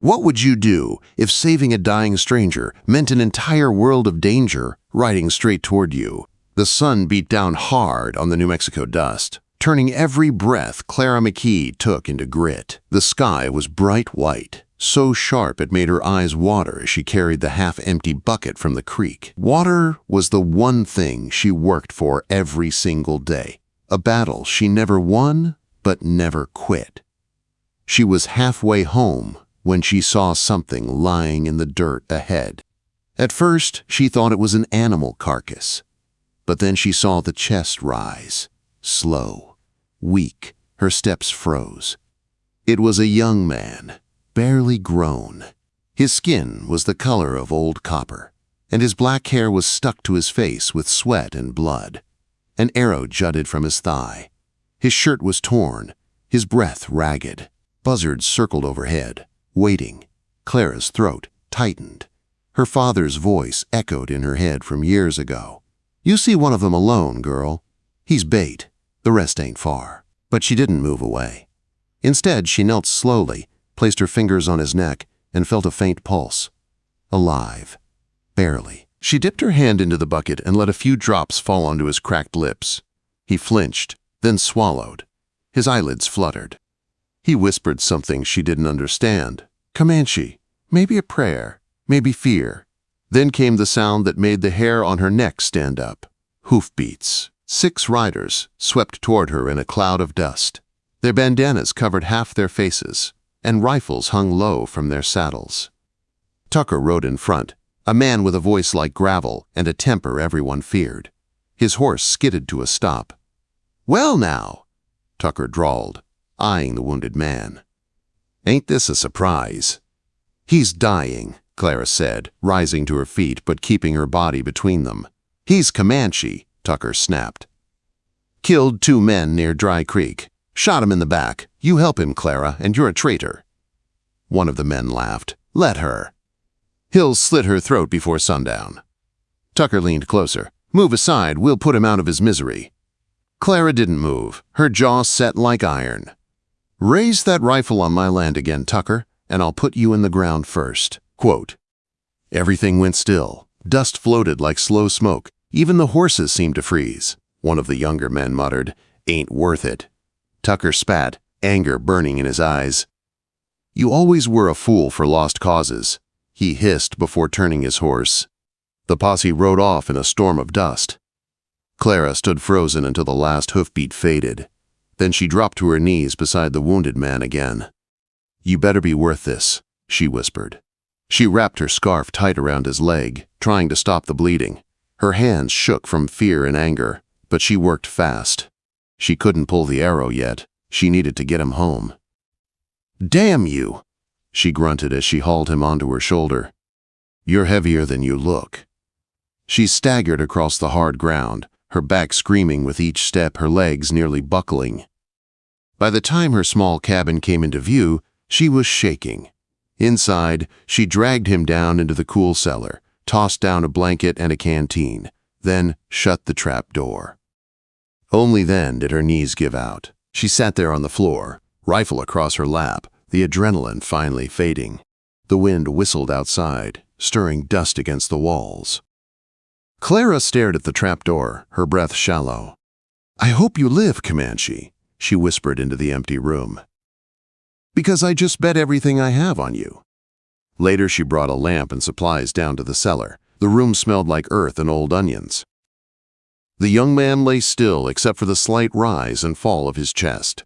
What would you do if saving a dying stranger meant an entire world of danger riding straight toward you? The sun beat down hard on the New Mexico dust, turning every breath Clara McKee took into grit. The sky was bright white, so sharp it made her eyes water as she carried the half-empty bucket from the creek. Water was the one thing she worked for every single day, a battle she never won but never quit. She was halfway home when she saw something lying in the dirt ahead. At first, she thought it was an animal carcass, but then she saw the chest rise, slow, weak. Her steps froze. It was a young man, barely grown. His skin was the color of old copper, and his black hair was stuck to his face with sweat and blood. An arrow jutted from his thigh. His shirt was torn, his breath ragged. Buzzards circled overhead, waiting. Clara's throat tightened. Her father's voice echoed in her head from years ago. "You see one of them alone, girl. He's bait. The rest ain't far." But she didn't move away. Instead, she knelt slowly, placed her fingers on his neck, and felt a faint pulse. Alive. Barely. She dipped her hand into the bucket and let a few drops fall onto his cracked lips. He flinched, then swallowed. His eyelids fluttered. He whispered something she didn't understand. Comanche. Maybe a prayer. Maybe fear. Then came the sound that made the hair on her neck stand up. Hoofbeats. 6 riders swept toward her in a cloud of dust. Their bandanas covered half their faces, and rifles hung low from their saddles. Tucker rode in front, a man with a voice like gravel and a temper everyone feared. His horse skidded to a stop. "Well now," Tucker drawled, eyeing the wounded man. "Ain't this a surprise?" "He's dying," Clara said, rising to her feet but keeping her body between them. "He's Comanche," Tucker snapped. "Killed 2 men near Dry Creek. Shot him in the back. You help him, Clara, and you're a traitor." One of the men laughed. "Let her. He'll slit her throat before sundown." Tucker leaned closer. "Move aside, we'll put him out of his misery." Clara didn't move, her jaw set like iron. "Raise that rifle on my land again, Tucker, and I'll put you in the ground first." Quote. Everything went still. Dust floated like slow smoke. Even the horses seemed to freeze. One of the younger men muttered, "Ain't worth it." Tucker spat, anger burning in his eyes. "You always were a fool for lost causes," he hissed before turning his horse. The posse rode off in a storm of dust. Clara stood frozen until the last hoofbeat faded. Then she dropped to her knees beside the wounded man again. "You better be worth this," she whispered. She wrapped her scarf tight around his leg, trying to stop the bleeding. Her hands shook from fear and anger, but she worked fast. She couldn't pull the arrow yet. She needed to get him home. "Damn you!" she grunted as she hauled him onto her shoulder. "You're heavier than you look." She staggered across the hard ground, her back screaming with each step, her legs nearly buckling. By the time her small cabin came into view, she was shaking. Inside, she dragged him down into the cool cellar, tossed down a blanket and a canteen, then shut the trap door. Only then did her knees give out. She sat there on the floor, rifle across her lap, the adrenaline finally fading. The wind whistled outside, stirring dust against the walls. Clara stared at the trapdoor, her breath shallow. "I hope you live, Comanche," she whispered into the empty room. "Because I just bet everything I have on you." Later she brought a lamp and supplies down to the cellar. The room smelled like earth and old onions. The young man lay still except for the slight rise and fall of his chest.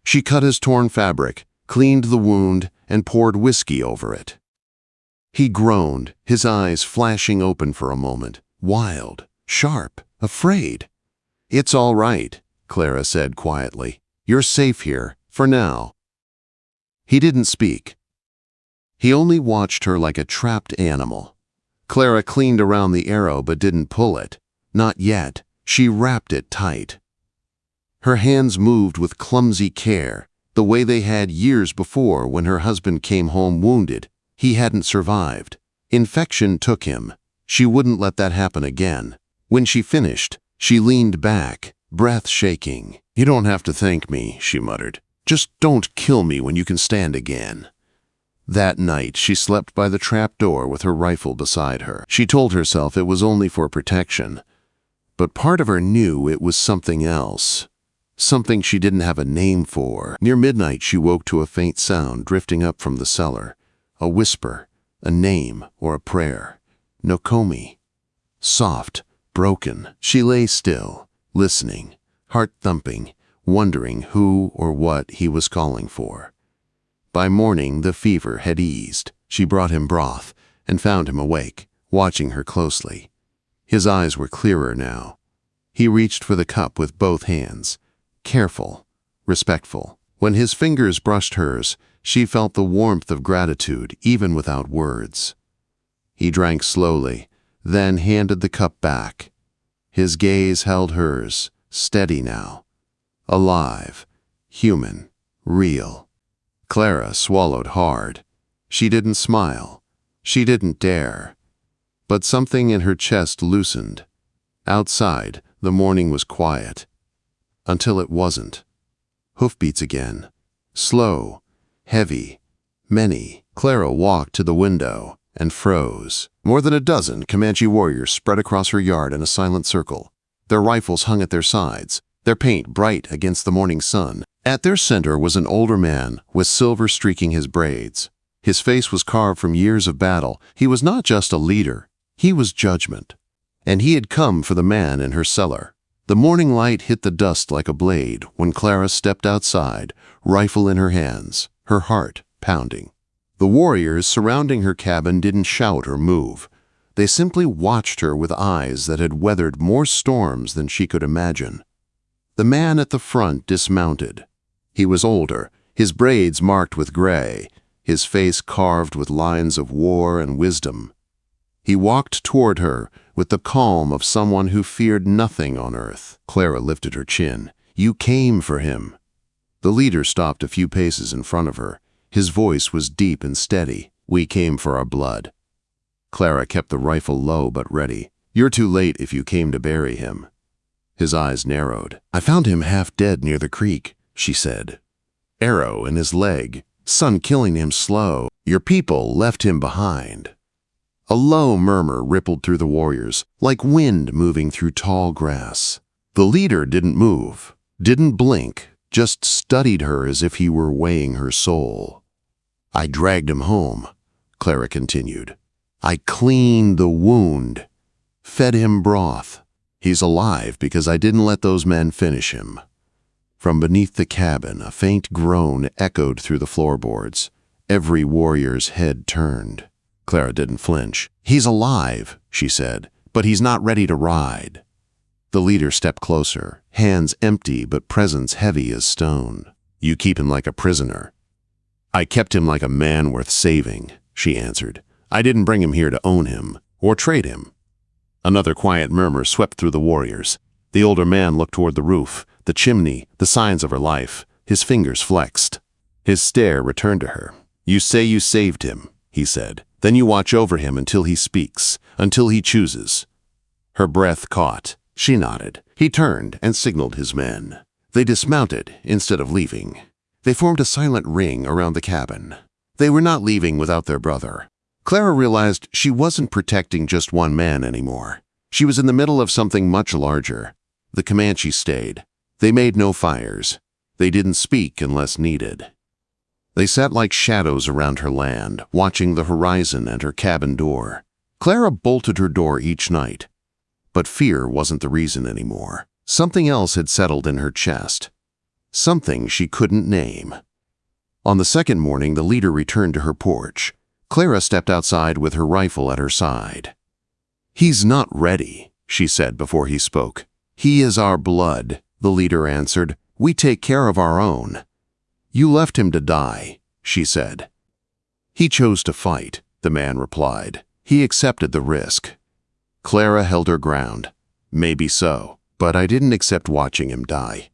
She cut his torn fabric, cleaned the wound, and poured whiskey over it. He groaned, his eyes flashing open for a moment, wild, sharp, afraid. "It's all right," Clara said quietly. "You're safe here, for now." He didn't speak. He only watched her like a trapped animal. Clara cleaned around the arrow but didn't pull it. Not yet. She wrapped it tight. Her hands moved with clumsy care, the way they had years before when her husband came home wounded. He hadn't survived. Infection took him. She wouldn't let that happen again. When she finished, she leaned back, breath shaking. "You don't have to thank me," she muttered. "Just don't kill me when you can stand again." That night, she slept by the trapdoor with her rifle beside her. She told herself it was only for protection, but part of her knew it was something else. Something she didn't have a name for. Near midnight, she woke to a faint sound drifting up from the cellar. A whisper, a name, or a prayer. Nokomi. Soft, broken. She lay still, listening, heart thumping, wondering who or what he was calling for. By morning, the fever had eased. She brought him broth and found him awake, watching her closely. His eyes were clearer now. He reached for the cup with both hands, careful, respectful. When his fingers brushed hers, she felt the warmth of gratitude even without words. He drank slowly, then handed the cup back. His gaze held hers, steady now. Alive, human, real. Clara swallowed hard. She didn't smile. She didn't dare. But something in her chest loosened. Outside, the morning was quiet. Until it wasn't. Hoofbeats again. Slow, heavy, many. Clara walked to the window and froze. More than a dozen Comanche warriors spread across her yard in a silent circle. Their rifles hung at their sides, their paint bright against the morning sun. At their center was an older man with silver streaking his braids. His face was carved from years of battle. He was not just a leader, he was judgment. And he had come for the man in her cellar. The morning light hit the dust like a blade when Clara stepped outside, rifle in her hands, her heart pounding. The warriors surrounding her cabin didn't shout or move. They simply watched her with eyes that had weathered more storms than she could imagine. The man at the front dismounted. He was older, his braids marked with gray, his face carved with lines of war and wisdom. He walked toward her with the calm of someone who feared nothing on earth. Clara lifted her chin. "You came for him." The leader stopped a few paces in front of her. His voice was deep and steady. "We came for our blood." Clara kept the rifle low but ready. "You're too late if you came to bury him." His eyes narrowed. "I found him half dead near the creek," she said. "Arrow in his leg. Sun killing him slow. Your people left him behind." A low murmur rippled through the warriors, like wind moving through tall grass. The leader didn't move, didn't blink, just studied her as if he were weighing her soul. "I dragged him home," Clara continued. "I cleaned the wound, fed him broth. He's alive because I didn't let those men finish him." From beneath the cabin, a faint groan echoed through the floorboards. Every warrior's head turned. Clara didn't flinch. "He's alive," she said, "but he's not ready to ride." The leader stepped closer, hands empty but presence heavy as stone. "You keep him like a prisoner." "I kept him like a man worth saving," she answered. "I didn't bring him here to own him or trade him." Another quiet murmur swept through the warriors. The older man looked toward the roof, the chimney, the signs of her life. His fingers flexed. His stare returned to her. "You say you saved him," he said. "Then you watch over him until he speaks, until he chooses." Her breath caught. She nodded. He turned and signaled his men. They dismounted instead of leaving. They formed a silent ring around the cabin. They were not leaving without their brother. Clara realized she wasn't protecting just one man anymore. She was in the middle of something much larger. The Comanche stayed. They made no fires. They didn't speak unless needed. They sat like shadows around her land, watching the horizon and her cabin door. Clara bolted her door each night. But fear wasn't the reason anymore. Something else had settled in her chest. Something she couldn't name. On the second morning, the leader returned to her porch. Clara stepped outside with her rifle at her side. "He's not ready," she said before he spoke. "He is our blood," the leader answered. "We take care of our own." "You left him to die," she said. "He chose to fight," the man replied. "He accepted the risk." Clara held her ground. "Maybe so, but I didn't accept watching him die."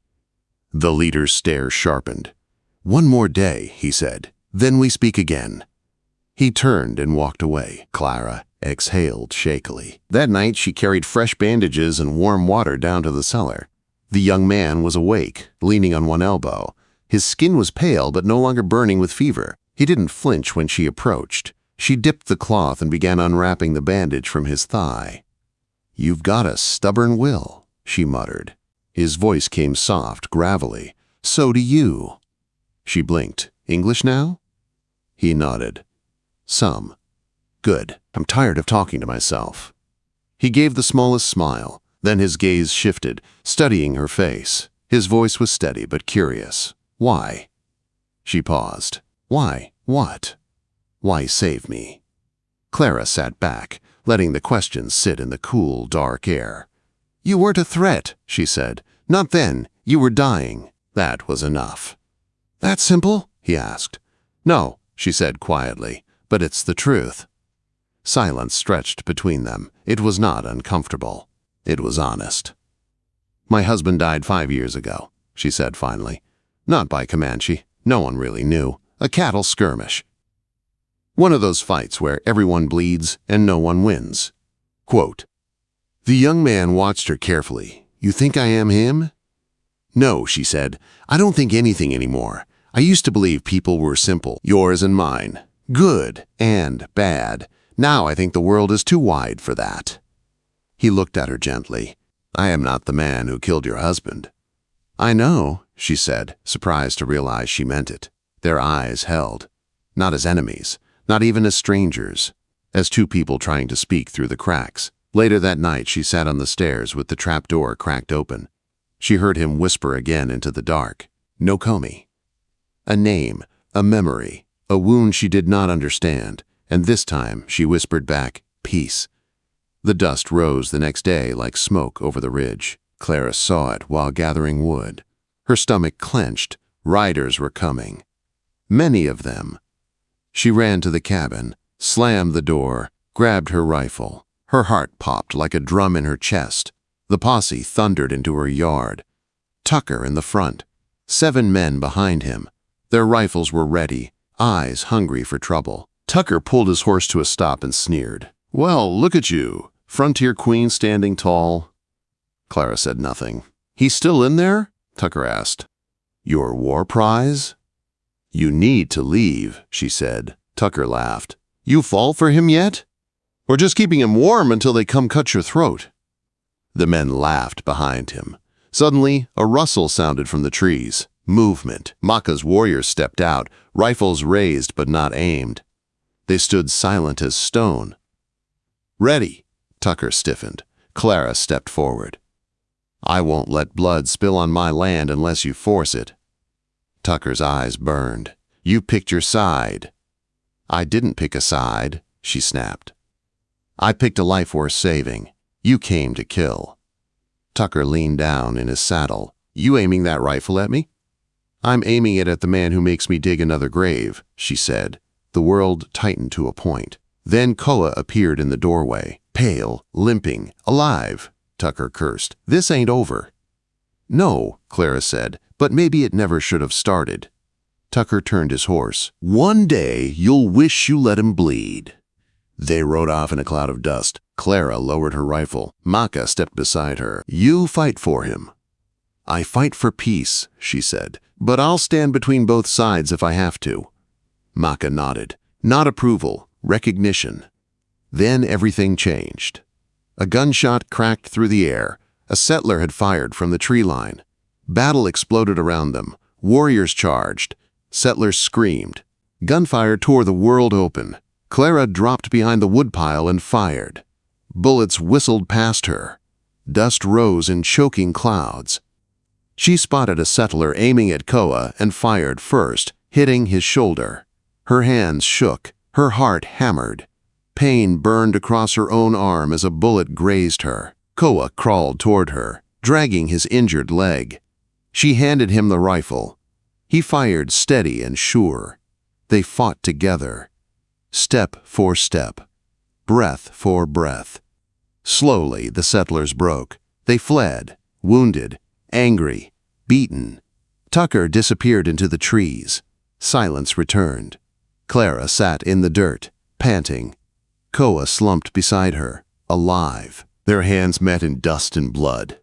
The leader's stare sharpened. "One more day," he said. "Then we speak again." He turned and walked away. Clara exhaled shakily. That night she carried fresh bandages and warm water down to the cellar. The young man was awake, leaning on one elbow. His skin was pale but no longer burning with fever. He didn't flinch when she approached. She dipped the cloth and began unwrapping the bandage from his thigh. "You've got a stubborn will," she muttered. His voice came soft, gravelly. "So do you." She blinked. "English now?" He nodded. "Some." "Good. I'm tired of talking to myself." He gave the smallest smile. Then his gaze shifted, studying her face. His voice was steady but curious. "Why?" She paused. "Why? What?" "Why save me?" Clara sat back, letting the question sit in the cool, dark air. "You weren't a threat," she said. "Not then. You were dying." That was enough. "That simple?" he asked. "No," she said quietly, "but it's the truth." Silence stretched between them. It was not uncomfortable. It was honest. "My husband died 5 years ago," she said finally. "Not by Comanche. No one really knew. A cattle skirmish. One of those fights where everyone bleeds and no one wins." Quote, the young man watched her carefully. "You think I am him?" "No," she said. "I don't think anything anymore. I used to believe people were simple, yours and mine, good and bad. Now I think the world is too wide for that." He looked at her gently. "I am not the man who killed your husband." "I know," she said, surprised to realize she meant it. Their eyes held. Not as enemies, not even as strangers, as two people trying to speak through the cracks. Later that night, she sat on the stairs with the trapdoor cracked open. She heard him whisper again into the dark. "Nokomi." A name, a memory, a wound she did not understand, and this time she whispered back, "Peace." The dust rose the next day like smoke over the ridge. Clara saw it while gathering wood. Her stomach clenched. Riders were coming. Many of them. She ran to the cabin, slammed the door, grabbed her rifle. Her heart popped like a drum in her chest. The posse thundered into her yard. Tucker in the front, 7 men behind him. Their rifles were ready, eyes hungry for trouble. Tucker pulled his horse to a stop and sneered. "Well, look at you, frontier queen standing tall." Clara said nothing. "He's still in there?" Tucker asked. "Your war prize?" "You need to leave," she said. Tucker laughed. "You fall for him yet? Or just keeping him warm until they come cut your throat?" The men laughed behind him. Suddenly, a rustle sounded from the trees. Movement. Maka's warriors stepped out, rifles raised but not aimed. They stood silent as stone. "Ready." Tucker stiffened. Clara stepped forward. "I won't let blood spill on my land unless you force it." Tucker's eyes burned. "You picked your side." "I didn't pick a side," she snapped. "I picked a life worth saving. You came to kill." Tucker leaned down in his saddle. "You aiming that rifle at me?" "I'm aiming it at the man who makes me dig another grave," she said. The world tightened to a point. Then Koa appeared in the doorway, pale, limping, alive. Tucker cursed. "This ain't over." "No," Clara said, "but maybe it never should have started." Tucker turned his horse. "One day you'll wish you let him bleed." They rode off in a cloud of dust. Clara lowered her rifle. Maka stepped beside her. "You fight for him." "I fight for peace," she said, "but I'll stand between both sides if I have to." Maka nodded. Not approval, recognition. Then everything changed. A gunshot cracked through the air. A settler had fired from the tree line. Battle exploded around them. Warriors charged. Settlers screamed. Gunfire tore the world open. Clara dropped behind the woodpile and fired. Bullets whistled past her. Dust rose in choking clouds. She spotted a settler aiming at Koa and fired first, hitting his shoulder. Her hands shook. Her heart hammered. Pain burned across her own arm as a bullet grazed her. Koa crawled toward her, dragging his injured leg. She handed him the rifle. He fired steady and sure. They fought together. Step for step. Breath for breath. Slowly, the settlers broke. They fled, wounded, angry, beaten. Tucker disappeared into the trees. Silence returned. Clara sat in the dirt, panting. Koa slumped beside her, alive. Their hands met in dust and blood,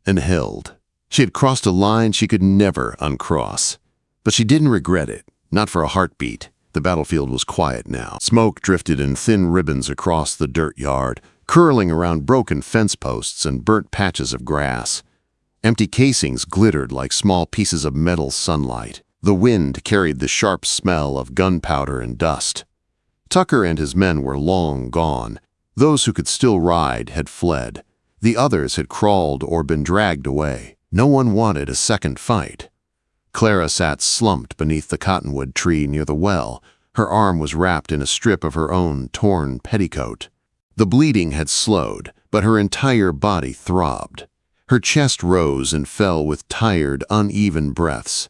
and held. She had crossed a line she could never uncross. But she didn't regret it, not for a heartbeat. The battlefield was quiet now. Smoke drifted in thin ribbons across the dirt yard, curling around broken fence posts and burnt patches of grass. Empty casings glittered like small pieces of metal sunlight. The wind carried the sharp smell of gunpowder and dust. Tucker and his men were long gone. Those who could still ride had fled. The others had crawled or been dragged away. No one wanted a second fight. Clara sat slumped beneath the cottonwood tree near the well. Her arm was wrapped in a strip of her own torn petticoat. The bleeding had slowed, but her entire body throbbed. Her chest rose and fell with tired, uneven breaths.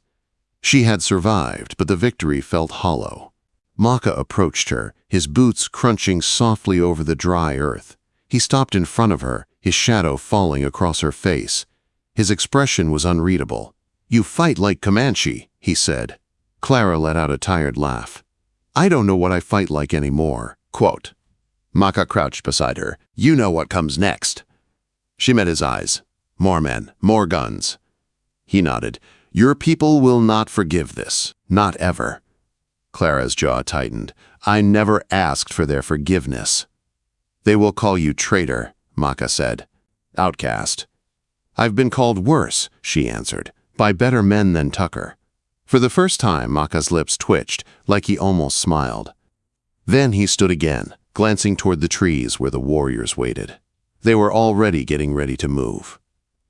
She had survived, but the victory felt hollow. Maka approached her, his boots crunching softly over the dry earth. He stopped in front of her, his shadow falling across her face. His expression was unreadable. "You fight like Comanche," he said. Clara let out a tired laugh. "I don't know what I fight like anymore." Quote. Maka crouched beside her. "You know what comes next." She met his eyes. "More men, more guns." He nodded. "Your people will not forgive this. Not ever." Clara's jaw tightened. "I never asked for their forgiveness." "They will call you traitor," Maka said. "Outcast." "I've been called worse," she answered, "by better men than Tucker." For the first time, Maka's lips twitched, like he almost smiled. Then he stood again, glancing toward the trees where the warriors waited. They were already getting ready to move,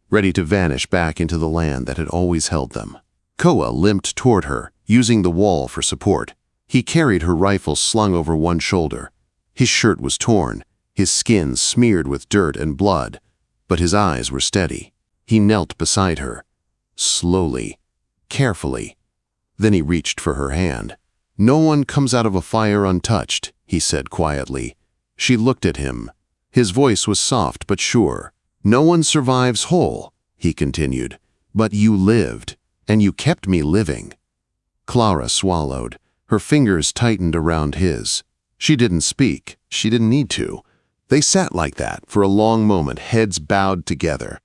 ready to vanish back into the land that had always held them. Koa limped toward her, using the wall for support. He carried her rifle slung over one shoulder. His shirt was torn, his skin smeared with dirt and blood, but his eyes were steady. He knelt beside her, slowly, carefully. Then he reached for her hand. "No one comes out of a fire untouched," he said quietly. She looked at him. His voice was soft but sure. "No one survives whole," he continued. "But you lived, and you kept me living." Clara swallowed. Her fingers tightened around his. She didn't speak. She didn't need to. They sat like that for a long moment, heads bowed together.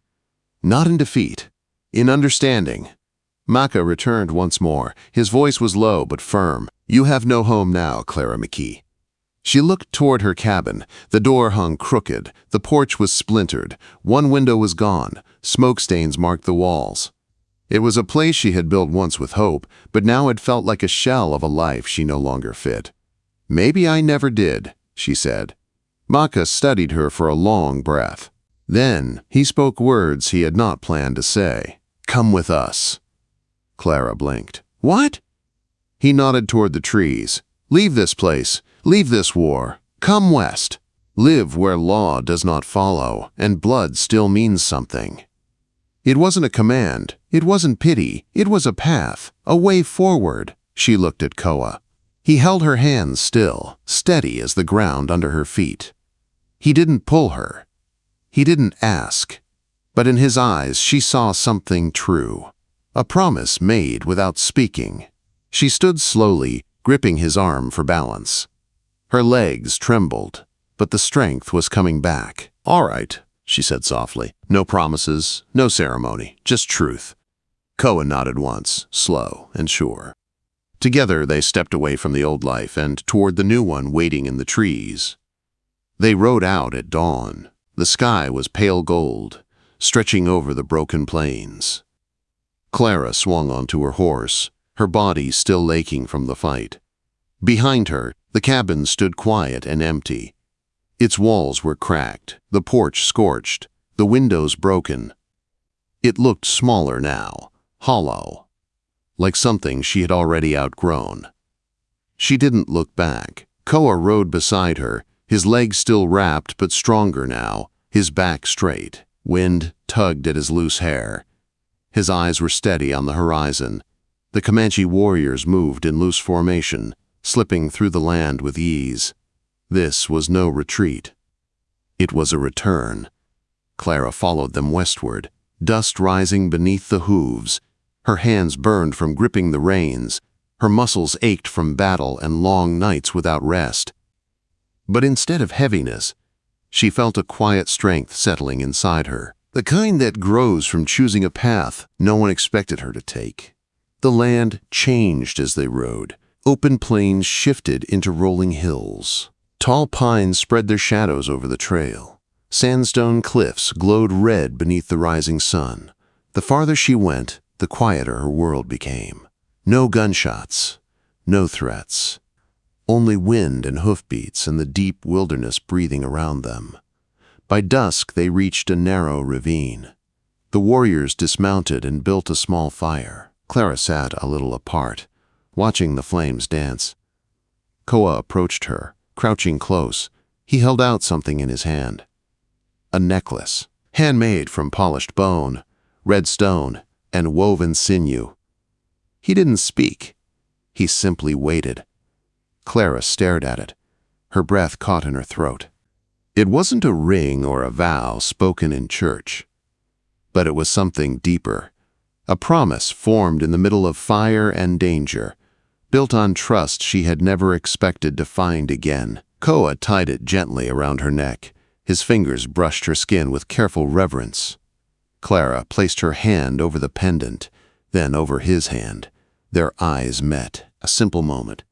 Not in defeat, in understanding. Maka returned once more. His voice was low but firm. "You have no home now, Clara McKee." She looked toward her cabin. The door hung crooked. The porch was splintered. One window was gone. Smoke stains marked the walls. It was a place she had built once with hope, but now it felt like a shell of a life she no longer fit. "Maybe I never did," she said. Maka studied her for a long breath. Then he spoke words he had not planned to say. "Come with us." Clara blinked. "What?" He nodded toward the trees. "Leave this place. Leave this war. Come west. Live where law does not follow, and blood still means something." It wasn't a command. It wasn't pity. It was a path, a way forward. She looked at Koa. He held her hands still, steady as the ground under her feet. He didn't pull her. He didn't ask. But in his eyes she saw something true. A promise made without speaking. She stood slowly, gripping his arm for balance. Her legs trembled, but the strength was coming back. "All right," she said softly. "No promises, no ceremony, just truth." Koa nodded once, slow and sure. Together they stepped away from the old life and toward the new one waiting in the trees. They rode out at dawn. The sky was pale gold, stretching over the broken plains. Clara swung onto her horse, her body still aching from the fight. Behind her, the cabin stood quiet and empty. Its walls were cracked, the porch scorched, the windows broken. It looked smaller now, hollow, like something she had already outgrown. She didn't look back. Koa rode beside her, his legs still wrapped but stronger now, his back straight. Wind tugged at his loose hair. His eyes were steady on the horizon. The Comanche warriors moved in loose formation, slipping through the land with ease. This was no retreat. It was a return. Clara followed them westward, dust rising beneath the hooves. Her hands burned from gripping the reins. Her muscles ached from battle and long nights without rest. But instead of heaviness, she felt a quiet strength settling inside her, the kind that grows from choosing a path no one expected her to take. The land changed as they rode. Open plains shifted into rolling hills. Tall pines spread their shadows over the trail. Sandstone cliffs glowed red beneath the rising sun. The farther she went, the quieter her world became. No gunshots, no threats. Only wind and hoofbeats and the deep wilderness breathing around them. By dusk, they reached a narrow ravine. The warriors dismounted and built a small fire. Clara sat a little apart, watching the flames dance. Koa approached her, crouching close. He held out something in his hand. A necklace, handmade from polished bone, red stone, and woven sinew. He didn't speak. He simply waited. Clara stared at it. Her breath caught in her throat. It wasn't a ring or a vow spoken in church, but it was something deeper. A promise formed in the middle of fire and danger, built on trust she had never expected to find again. Koa tied it gently around her neck. His fingers brushed her skin with careful reverence. Clara placed her hand over the pendant, then over his hand. Their eyes met, a simple moment,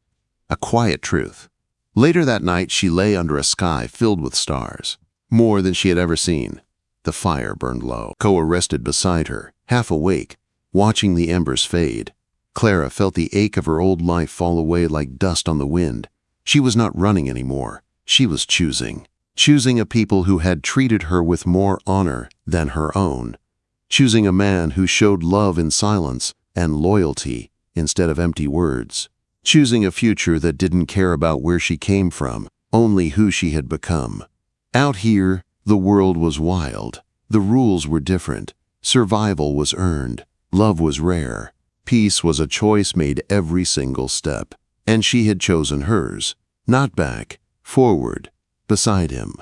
a quiet truth. Later that night, she lay under a sky filled with stars, more than she had ever seen. The fire burned low. Koa rested beside her, half awake, watching the embers fade. Clara felt the ache of her old life fall away like dust on the wind. She was not running anymore. She was choosing a people who had treated her with more honor than her own. Choosing a man who showed love in silence and loyalty instead of empty words. Choosing a future that didn't care about where she came from, only who she had become. Out here, the world was wild. The rules were different. Survival was earned. Love was rare. Peace was a choice made every single step. And she had chosen hers. Not back, forward, beside him.